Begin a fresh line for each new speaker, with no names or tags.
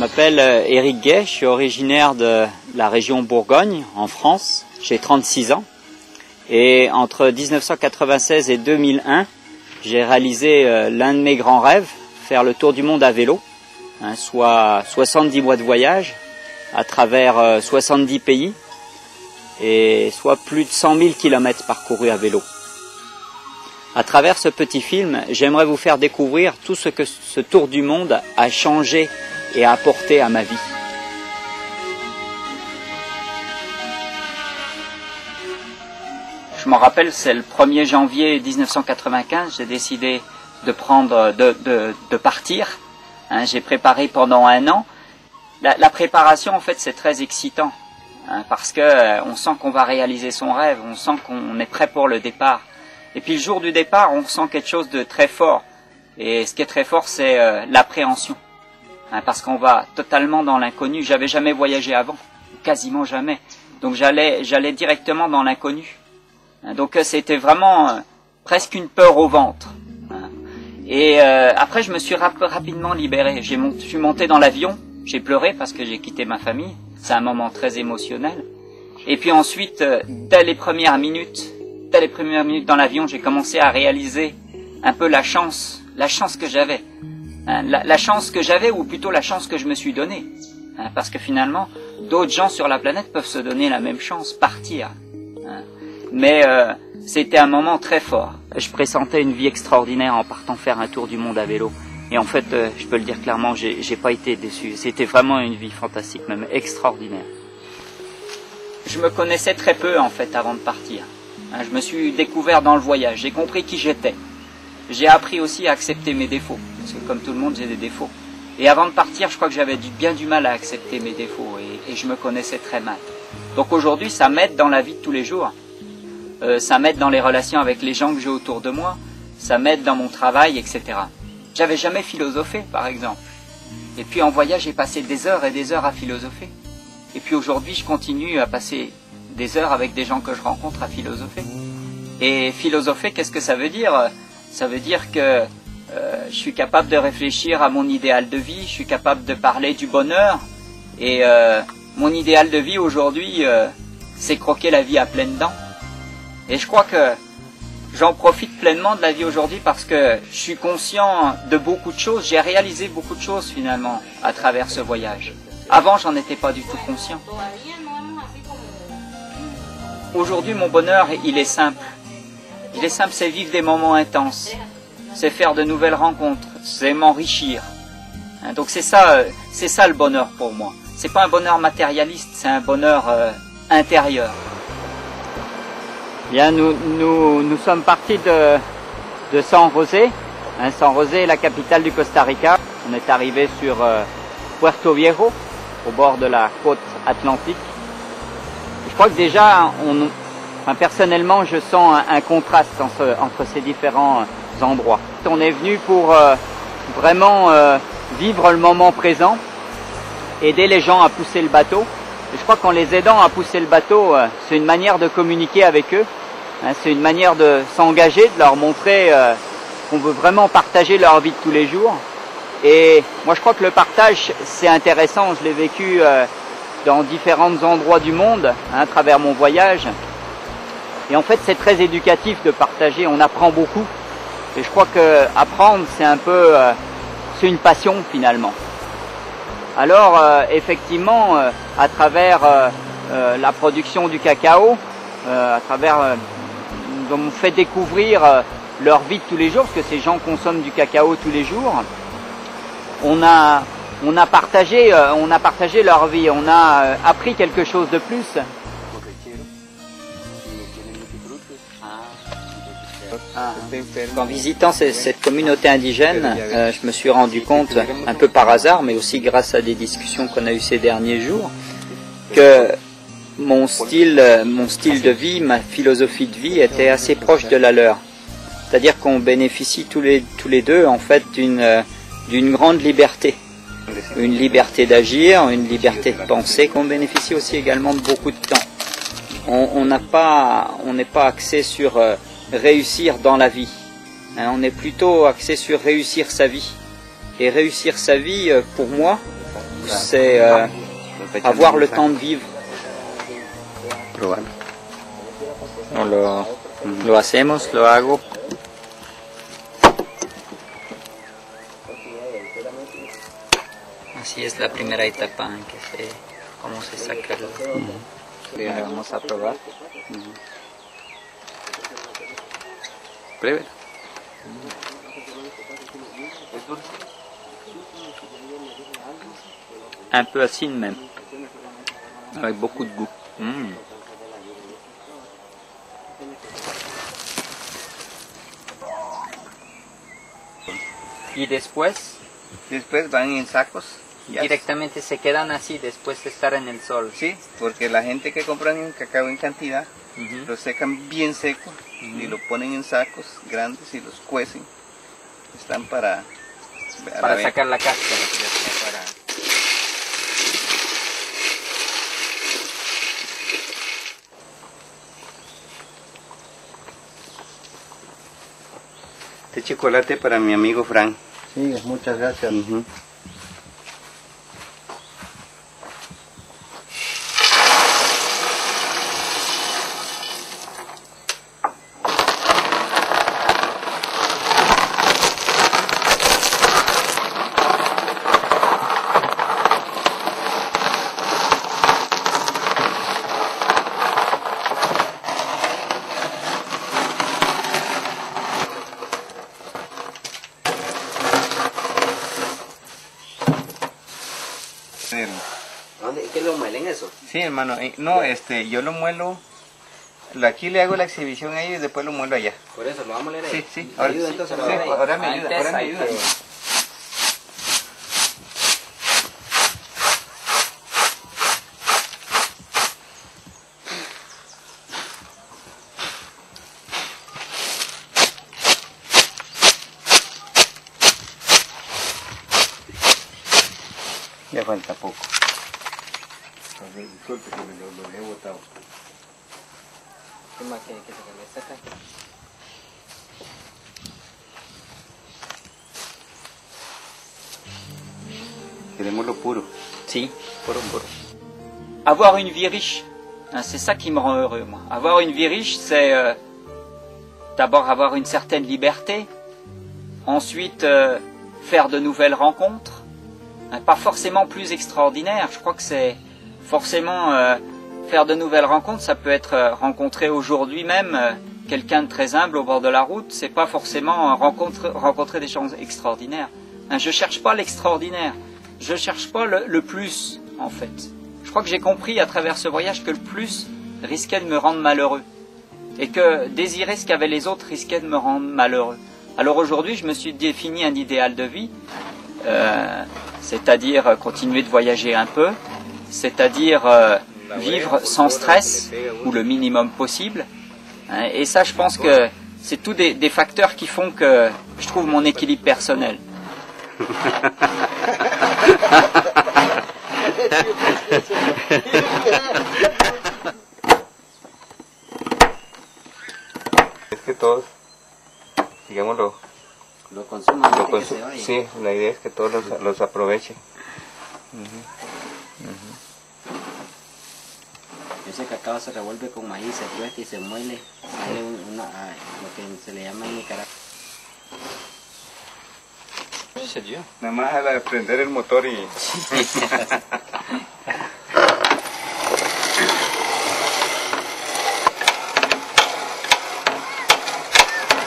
m'appelle Éric Gay, je suis originaire de la région Bourgogne, en France. J'ai 36 ans. Et entre 1996 et 2001, j'ai réalisé l'un de mes grands rêves, faire le tour du monde à vélo, soit 70 mois de voyage à travers 70 pays et soit plus de 100 000 kilomètres parcourus à vélo. À travers ce petit film, j'aimerais vous faire découvrir tout ce que ce tour du monde a changé et a apporté à ma vie. Je m'en rappelle, c'est le 1er janvier 1995, j'ai décidé de partir. J'ai préparé pendant 1 an. La préparation, en fait, c'est très excitant, parce que on sent qu'on va réaliser son rêve, on sent qu'on est prêt pour le départ. Et puis le jour du départ, on sent quelque chose de très fort. Et ce qui est très fort, c'est l'appréhension. Parce qu'on va totalement dans l'inconnu. J'avais jamais voyagé avant, quasiment jamais. Donc j'allais directement dans l'inconnu. Donc c'était vraiment presque une peur au ventre. Et après, je me suis rapidement libéré. Je suis monté dans l'avion, j'ai pleuré parce que j'ai quitté ma famille. C'est un moment très émotionnel. Et puis ensuite, dès les premières minutes dans l'avion, j'ai commencé à réaliser un peu la chance que j'avais. La chance que j'avais, ou plutôt la chance que je me suis donnée. Parce que finalement, d'autres gens sur la planète peuvent se donner la même chance, partir. Mais c'était un moment très fort. Je pressentais une vie extraordinaire en partant faire un tour du monde à vélo. Et en fait, je peux le dire clairement, j'ai pas été déçu. C'était vraiment une vie fantastique, même extraordinaire. Je me connaissais très peu, en fait, avant de partir. Je me suis découvert dans le voyage, j'ai compris qui j'étais. J'ai appris aussi à accepter mes défauts, parce que comme tout le monde, j'ai des défauts. Et avant de partir, je crois que j'avais bien du mal à accepter mes défauts, et je me connaissais très mal. Donc aujourd'hui, ça m'aide dans la vie de tous les jours. Ça m'aide dans les relations avec les gens que j'ai autour de moi, ça m'aide dans mon travail, etc. J'avais jamais philosophé, par exemple. Et puis en voyage, j'ai passé des heures et des heures à philosopher. Et puis aujourd'hui, je continue à passer des heures avec des gens que je rencontre à philosopher. Et philosopher, qu'est-ce que ça veut dire? Ça veut dire que je suis capable de réfléchir à mon idéal de vie, je suis capable de parler du bonheur. Et mon idéal de vie aujourd'hui, c'est croquer la vie à pleines dents. Et je crois que j'en profite pleinement de la vie aujourd'hui parce que je suis conscient de beaucoup de choses. J'ai réalisé beaucoup de choses finalement à travers ce voyage. Avant, j'en étais pas du tout conscient. Aujourd'hui, mon bonheur, il est simple. Il est simple, c'est vivre des moments intenses. C'est faire de nouvelles rencontres. C'est m'enrichir. Donc c'est ça le bonheur pour moi. C'est pas un bonheur matérialiste, c'est un bonheur intérieur. Bien, nous sommes partis de San José. San José est la capitale du Costa Rica. On est arrivé sur Puerto Viejo, au bord de la côte atlantique. Je crois que déjà, personnellement, je sens un contraste entre ces différents endroits. On est venu pour vraiment vivre le moment présent, aider les gens à pousser le bateau. Et je crois qu'en les aidant à pousser le bateau, c'est une manière de communiquer avec eux. C'est une manière de s'engager, de leur montrer qu'on veut vraiment partager leur vie de tous les jours. Et moi, je crois que le partage, c'est intéressant. Je l'ai vécu dans différents endroits du monde, à travers mon voyage. Et en fait, c'est très éducatif de partager. On apprend beaucoup. Et je crois que apprendre, c'est un peu, c'est une passion finalement. Alors, effectivement, à travers la production du cacao, on fait découvrir leur vie de tous les jours, parce que ces gens consomment du cacao tous les jours. On a partagé leur vie, on a appris quelque chose de plus. En visitant cette communauté indigène, je me suis rendu compte, un peu par hasard, mais aussi grâce à des discussions qu'on a eues ces derniers jours, que mon style de vie, ma philosophie de vie était assez proche de la leur. C'est-à-dire qu'on bénéficie tous les deux en fait d'une grande liberté. Une liberté d'agir, une liberté de penser, qu'on bénéficie aussi également de beaucoup de temps. On n'est pas axé sur réussir dans la vie. On est plutôt axé sur réussir sa vie. Et réussir sa vie, pour moi, c'est avoir le temps de vivre.
Probar.
No, lo hacemos, lo hago. Así es la primera etapa en que cómo se saca el... Ahora vamos a probar.
Pruébela.
Un peu acide même, avec beaucoup de goût. Y después,
van en sacos.
directamente se quedan así después de estar en el sol.
Sí, porque la gente que compran el cacao en cantidad, lo secan bien seco y lo ponen en sacos grandes y los cuecen. Están para
sacar la cáscara.
Este chocolate para mi amigo Frank.
Sí, muchas gracias.
¿Qué lo muelen eso?
Sí, hermano. No, yo lo muelo. Aquí le hago la exhibición a ellos y después lo muelo allá.
Por eso, ¿lo vamos a moler ahí?
Sí, sí.
¿Me ayuda entonces?
Sí, ahora me ayuda, ahora me
Hay
ayuda. Ya falta poco. Disculpe que me lo he botado.
¿Qué más que se le saca?
Queremos lo puro.
Si, puro. Avoir une vie riche, hein, c'est ça qui me rend heureux, moi. Avoir une vie riche, c'est d'abord avoir une certaine liberté, ensuite faire de nouvelles rencontres, hein, pas forcément plus extraordinaires. Je crois que c'est forcément faire de nouvelles rencontres. Ça peut être rencontrer aujourd'hui même quelqu'un de très humble au bord de la route. C'est pas forcément rencontrer des gens extraordinaires. Hein, je cherche pas l'extraordinaire. Je cherche pas le plus, en fait. Je crois que j'ai compris à travers ce voyage que le plus risquait de me rendre malheureux. Et que désirer ce qu'avaient les autres risquait de me rendre malheureux. Alors aujourd'hui, je me suis défini un idéal de vie, c'est-à-dire continuer de voyager un peu, c'est-à-dire vivre sans stress, ou le minimum possible. Et ça, je pense que c'est tous des facteurs qui font que je trouve mon équilibre personnel.
Es que todos, digamos,
Lo consuman.
sí, la idea es que todos los aprovechen.
Ese cacao se revuelve con maíz, se tuesta y se muele. Sale lo que se le llama en Nicaragua.
C'est dur.
Nada más al prender el motor y...